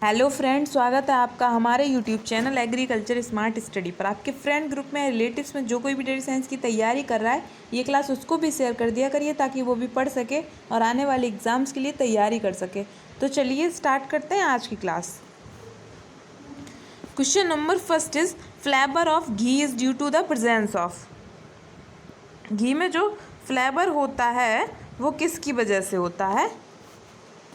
Hello friend, स्वागत है आपका हमारे YouTube channel agriculture smart study पर। आपके फ्रेंड ग्रुप में रिलेटिव्स में जो कोई भी डेटा साइंस की तैयारी कर रहा है, ये क्लास उसको भी शेयर कर दिया करिए ताकि वो भी पढ़ सके और आने वाले एग्जाम्स के लिए तैयारी कर सके। तो चलिए स्टार्ट करते हैं आज की class. Question number first is flavour of ghee is due to the presence of. घी में जो फ्लेवर होता है वो किसकी वजह से होता है?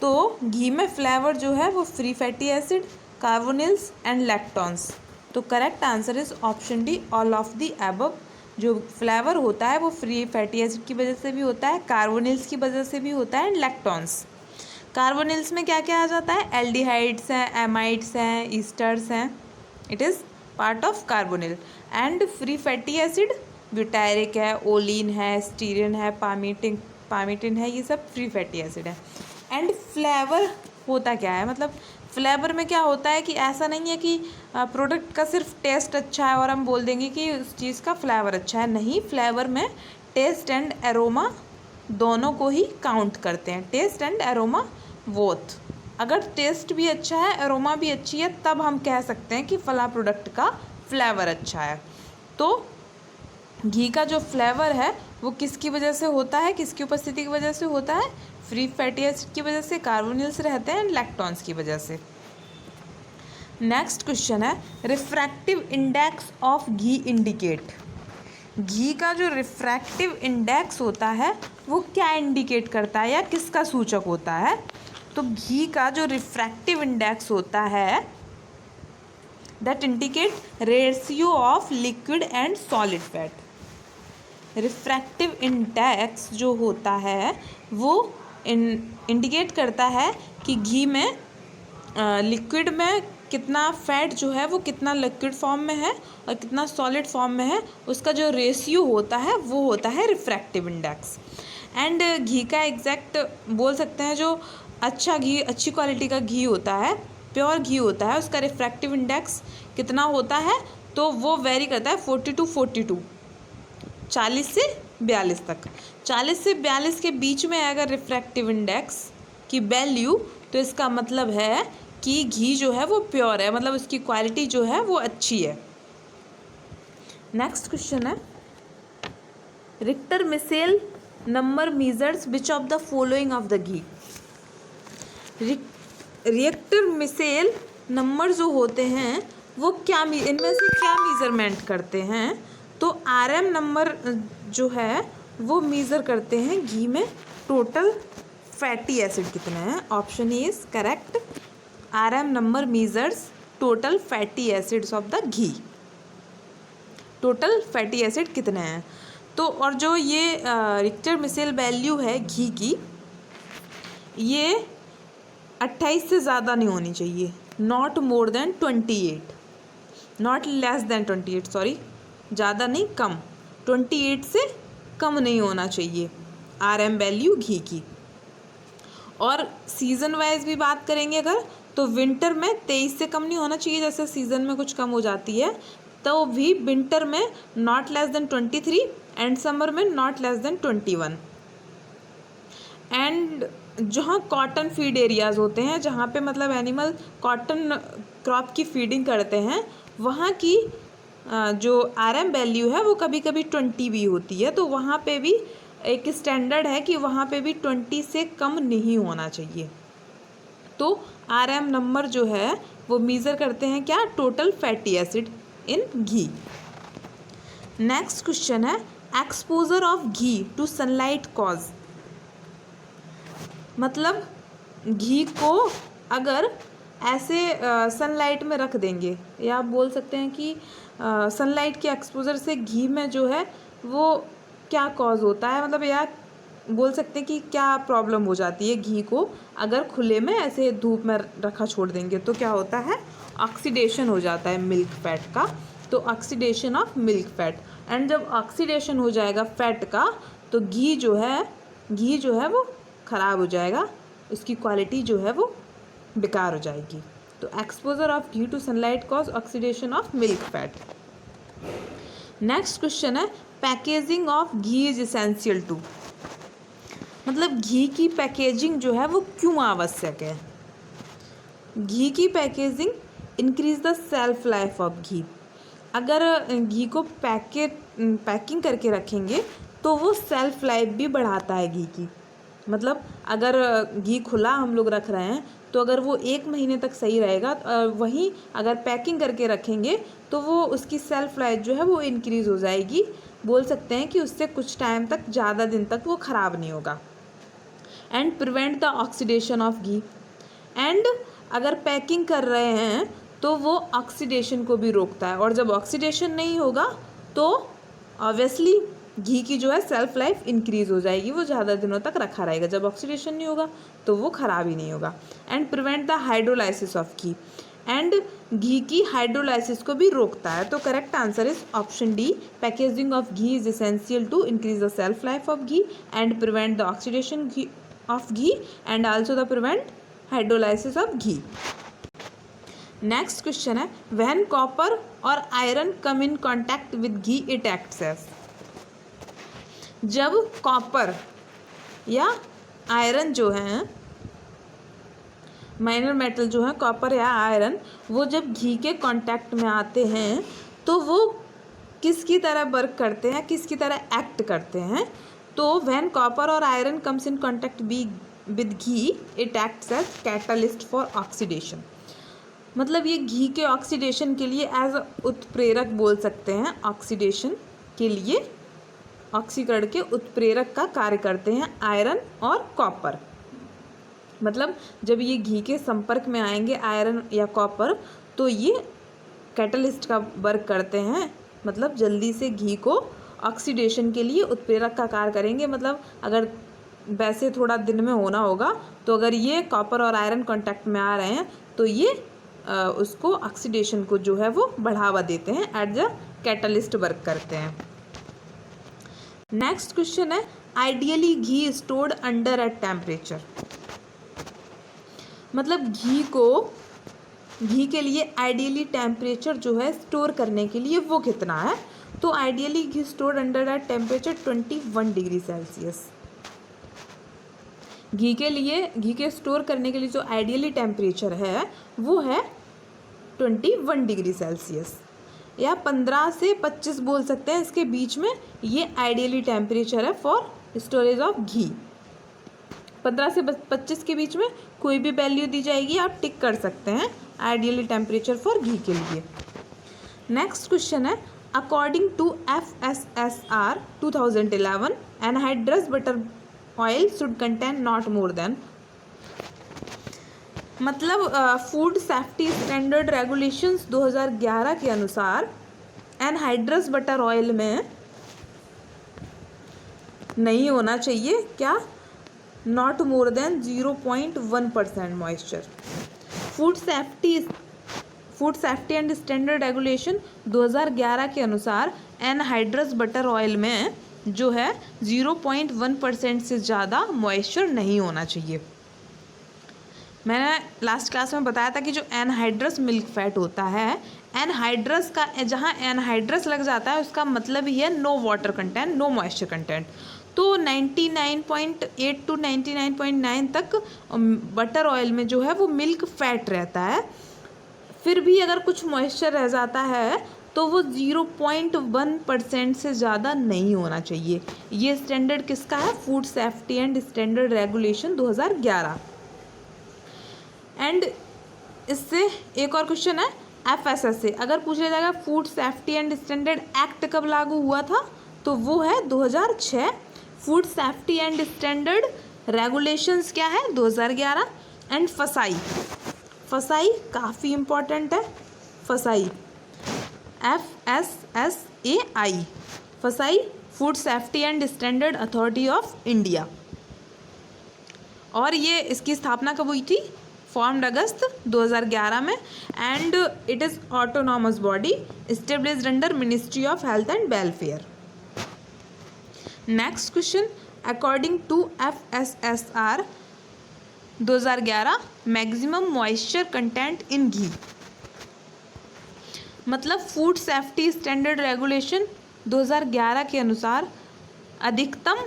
तो घी में फ्लेवर जो है वो free fatty acid, carbonyls and lactones. तो correct answer is option D, all of the above. जो फ्लेवर होता है वो फ्री फैटी एसिड की वजह से भी होता है, कार्बोनिल्स की वजह से भी होता है एंड लैक्टोन्स। कार्बोनिल्स में क्या क्या आ जाता है? एल्डिहाइड्स हैं, एमाइड्स हैं, ईस्टर्स हैं। It is part of carbonyl. And free fatty acid butyric है, ओलिन है, स्टीरिन है, पामिटिन है, ये सब फ्री फैटी एसिड है। एंड फ्लेवर होता क्या है? मतलब फ्लेवर में क्या होता है कि ऐसा नहीं है कि प्रोडक्ट का सिर्फ टेस्ट अच्छा है और हम बोल देंगे कि उस चीज़ का फ्लेवर अच्छा है। नहीं, फ्लेवर में टेस्ट एंड एरोमा दोनों को ही काउंट करते हैं। Taste and aroma both. अगर टेस्ट भी अच्छा है, एरोमा भी अच्छी है, तब हम कह सकते हैं कि फला प्रोडक्ट का फ्लेवर अच्छा है। तो घी का जो फ्लेवर है वो किसकी वजह से होता है, किसकी उपस्थिति की वजह से होता है? फ्री फैटी एसिड की वजह से, कार्बोनिल्स रहते हैं एंड लैक्टोन्स की वजह से। नेक्स्ट क्वेश्चन है refractive index of ghee indicate. घी का जो रिफ्रैक्टिव इंडेक्स होता है वो क्या इंडिकेट करता है या किसका सूचक होता है? तो घी का जो रिफ्रैक्टिव इंडेक्स होता है that indicate ratio of liquid and solid fat. Refractive index जो होता है वो इंडिकेट करता है कि घी में लिक्विड में कितना फैट जो है वो कितना लिक्विड फॉर्म में है और कितना सॉलिड फॉर्म में है, उसका जो रेशियो होता है वो होता है रिफ्रैक्टिव इंडेक्स। एंड घी का एग्जैक्ट बोल सकते हैं जो अच्छा घी, अच्छी क्वालिटी का घी होता है, प्योर घी होता है, उसका रिफ्रैक्टिव इंडेक्स कितना होता है? तो वो वेरी करता है 40 to 42, 40 से 42 तक। 40 से 42 के बीच में अगर रिफ्रैक्टिव इंडेक्स की वैल्यू, तो इसका मतलब है कि घी जो है वो प्योर है, मतलब उसकी क्वालिटी जो है वो अच्छी है। नेक्स्ट क्वेश्चन है रिक्टर Meissl number measures which of the following of the ghee. रिक्टर मिसेल नंबर जो होते हैं वो क्या, इनमें से क्या मेजरमेंट करते हैं? तो आरएम नंबर जो है वो मेज़र करते हैं घी में टोटल फैटी एसिड कितने हैं। Option A is correct. RM number measures total fatty acids of the ghee. Total fatty acid कितने हैं? तो और जो ये रिक्टर मिसेल वैल्यू है घी की, ये 28 से ज़्यादा नहीं होनी चाहिए। Not more then 28, not less than 28, sorry, ज़्यादा नहीं, कम। 28 से कम नहीं होना चाहिए आरएम वैल्यू घी की। और सीज़न वाइज भी बात करेंगे अगर, तो विंटर में 23 से कम नहीं होना चाहिए, जैसे सीज़न में कुछ कम हो जाती है, तो भी विंटर में not less than 23 and summer में नॉट लेस देन 21। एंड जहाँ कॉटन फीड एरियाज़ होते हैं, जहाँ पे मतलब एनिमल कॉटन क्रॉप की फीडिंग करते हैं, वहाँ की जो आरएम वैल्यू है वो कभी कभी 20 भी होती है। तो वहाँ पे भी एक स्टैंडर्ड है कि वहाँ पे भी 20 से कम नहीं होना चाहिए। तो आरएम नंबर जो है वो मेज़र करते हैं क्या? Total fatty acid in ghee. Next question है exposure of ghee to sunlight cause. मतलब घी को अगर ऐसे सनलाइट में रख देंगे, या आप बोल सकते हैं कि सनलाइट के एक्सपोजर से घी में जो है वो क्या कॉज होता है, मतलब या बोल सकते हैं कि क्या प्रॉब्लम हो जाती है घी को अगर खुले में ऐसे धूप में रखा छोड़ देंगे, तो क्या होता है? ऑक्सीडेशन हो जाता है मिल्क फैट का। तो oxidation of milk fat, and जब ऑक्सीडेशन हो जाएगा फैट का तो घी जो है वो ख़राब हो जाएगा, उसकी क्वालिटी जो है वो बेकार हो जाएगी। तो exposure of ghee to sunlight cause oxidation of milk fat. Next question है packaging of ghee is essential to. मतलब घी की पैकेजिंग जो है वो क्यों आवश्यक है? घी की packaging increase the shelf life of ghee. अगर घी को पैकिंग करके रखेंगे तो वो सेल्फ लाइफ भी बढ़ाता है घी की। मतलब अगर घी खुला हम लोग रख रहे हैं तो अगर वो 1 महीने तक सही रहेगा, वहीं अगर पैकिंग करके रखेंगे तो वो उसकी सेल्फ लाइफ जो है वो इंक्रीज़ हो जाएगी। बोल सकते हैं कि उससे कुछ टाइम तक, ज़्यादा दिन तक वो ख़राब नहीं होगा। And prevent the oxidation of ghee. And अगर पैकिंग कर रहे हैं तो वो ऑक्सीडेशन को भी रोकता है, और जब ऑक्सीडेशन नहीं होगा तो ऑब्वियसली घी की जो है सेल्फ लाइफ इंक्रीज़ हो जाएगी, वो ज़्यादा दिनों तक रखा रहेगा। जब ऑक्सीडेशन नहीं होगा तो वो ख़राब ही नहीं होगा। And prevent the hydrolysis of ghee. And घी की हाइड्रोलाइसिस को भी रोकता है। तो correct answer is option D, packaging of ghee is essential to increase the shelf life of ghee and prevent the oxidation of ghee and also the prevent hydrolysis of ghee. Next question है, when copper और iron come in contact with ghee it acts as. जब copper या iron जो है, minor metal जो है copper या iron, वो जब घी के कांटेक्ट में आते हैं तो वो किसकी तरह वर्क करते हैं, किसकी तरह एक्ट करते हैं। तो व्हेन कॉपर और iron comes in contact with ghee it acts as catalyst for oxidation. मतलब ये घी के ऑक्सीडेशन के लिए एज उत्प्रेरक बोल सकते हैं। ऑक्सीडेशन के लिए, ऑक्सीकरण के उत्प्रेरक का कार्य करते हैं आयरन और कॉपर। मतलब जब ये घी के संपर्क में आएंगे आयरन या कॉपर तो ये कैटलिस्ट का वर्क करते हैं। मतलब जल्दी से घी को ऑक्सीडेशन के लिए उत्प्रेरक का कार्य करेंगे। मतलब अगर वैसे थोड़ा दिन में होना होगा तो अगर ये कॉपर और आयरन कांटेक्ट में आ रहे हैं तो ये उसको ऑक्सीडेशन को जो है वो बढ़ावा देते हैं, एट द कैटलिस्ट वर्क करते हैं। नेक्स्ट क्वेश्चन है, ideally ghee stored under at temperature. मतलब घी के लिए आइडियली टेम्परेचर जो है स्टोर करने के लिए वो कितना है। तो ideally ghee stored under at temperature 21 degree Celsius. घी के स्टोर करने के लिए जो आइडियली टेम्परेचर है वो है 21 डिग्री सेल्सियस, या 15 से 25 बोल सकते हैं, इसके बीच में ये आइडियली टेम्परेचर है फॉर स्टोरेज ऑफ घी। 15 से 25 के बीच में कोई भी वैल्यू दी जाएगी, आप टिक कर सकते हैं आइडियली टेम्परेचर फॉर घी के लिए। नेक्स्ट क्वेश्चन है, according to FSSR 2011 anhydrous butter oil should contain not more than. मतलब फूड सेफ्टी स्टैंडर्ड रेगुलेशंस 2011 के अनुसार एनहाइड्रस बटर ऑयल में नहीं होना चाहिए क्या, not more then 0.1% moisture. Food safety and standard regulation 2011 के अनुसार एनहाइड्रस बटर ऑयल में जो है 0.1% से ज़्यादा मॉइस्चर नहीं होना चाहिए। मैंने लास्ट क्लास में बताया था कि जो एनहाइड्रस मिल्क फैट होता है, एनहाइड्रस का जहाँ एनहाइड्रस लग जाता है उसका मतलब ही है no water content, no moisture content. तो 99.8 to 99.9 तक बटर ऑयल में जो है वो मिल्क फैट रहता है। फिर भी अगर कुछ मॉइस्चर रह जाता है तो वो 0.1% से ज़्यादा नहीं होना चाहिए। ये स्टैंडर्ड किसका है, food safety and standard regulation 2011। And इससे एक और क्वेश्चन है FSS से, अगर पूछ लिया जाएगा food safety and standard act कब लागू हुआ था, तो वो है 2006। Food safety and standard regulations क्या है, 2011। एंड फसाई काफ़ी इम्पॉर्टेंट है। फसाई FSSAI, फसाई food safety and standard authority of India. और ये इसकी स्थापना कब हुई थी, फॉर्म्ड अगस्त 2011 में। And it is autonomous body established under ministry of health and welfare. Next question, according to FSSR 2011 maximum moisture content in ghee. मतलब फूड सेफ्टी स्टैंडर्ड रेगुलेशन 2011 के अनुसार अधिकतम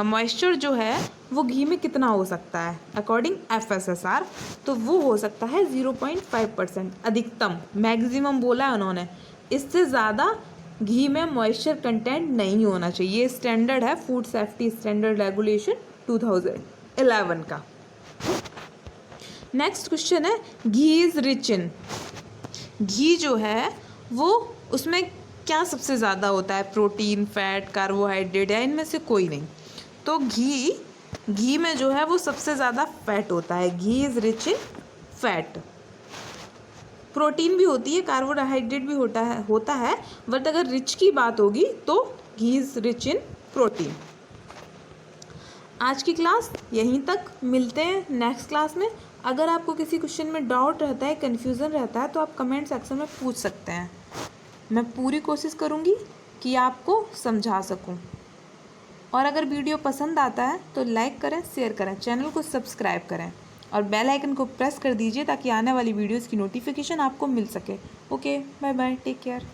मॉइस्चर जो है वो घी में कितना हो सकता है अकॉर्डिंग FSSR, तो वो हो सकता है 0.5%। अधिकतम, मैक्सिमम बोला है उन्होंने, इससे ज़्यादा घी में मॉइस्चर कंटेंट नहीं होना चाहिए। स्टैंडर्ड है फूड सेफ्टी स्टैंडर्ड रेगुलेशन 2011 का। नेक्स्ट क्वेश्चन है घी इज़ रिच इन। घी जो है वो उसमें क्या सबसे ज़्यादा होता है, प्रोटीन, फैट, कार्बोहाइड्रेट या इनमें से कोई नहीं। तो घी में जो है वो सबसे ज़्यादा फैट होता है। Ghee is rich in fat. Protein भी होती है, कार्बोहाइड्रेट भी होता है बट अगर रिच की बात होगी तो घी इज़ रिच इन प्रोटीन। आज की क्लास यहीं तक, मिलते हैं नेक्स्ट क्लास में। अगर आपको किसी क्वेश्चन में डाउट रहता है, कन्फ्यूज़न रहता है तो आप कमेंट सेक्शन में पूछ सकते हैं। मैं पूरी कोशिश करूँगी कि आपको समझा सकूँ। और अगर वीडियो पसंद आता है तो लाइक करें, शेयर करें, चैनल को सब्सक्राइब करें और बेल आइकन को प्रेस कर दीजिए ताकि आने वाली वीडियोज़ की नोटिफिकेशन आपको मिल सके। Okay, bye bye, take care.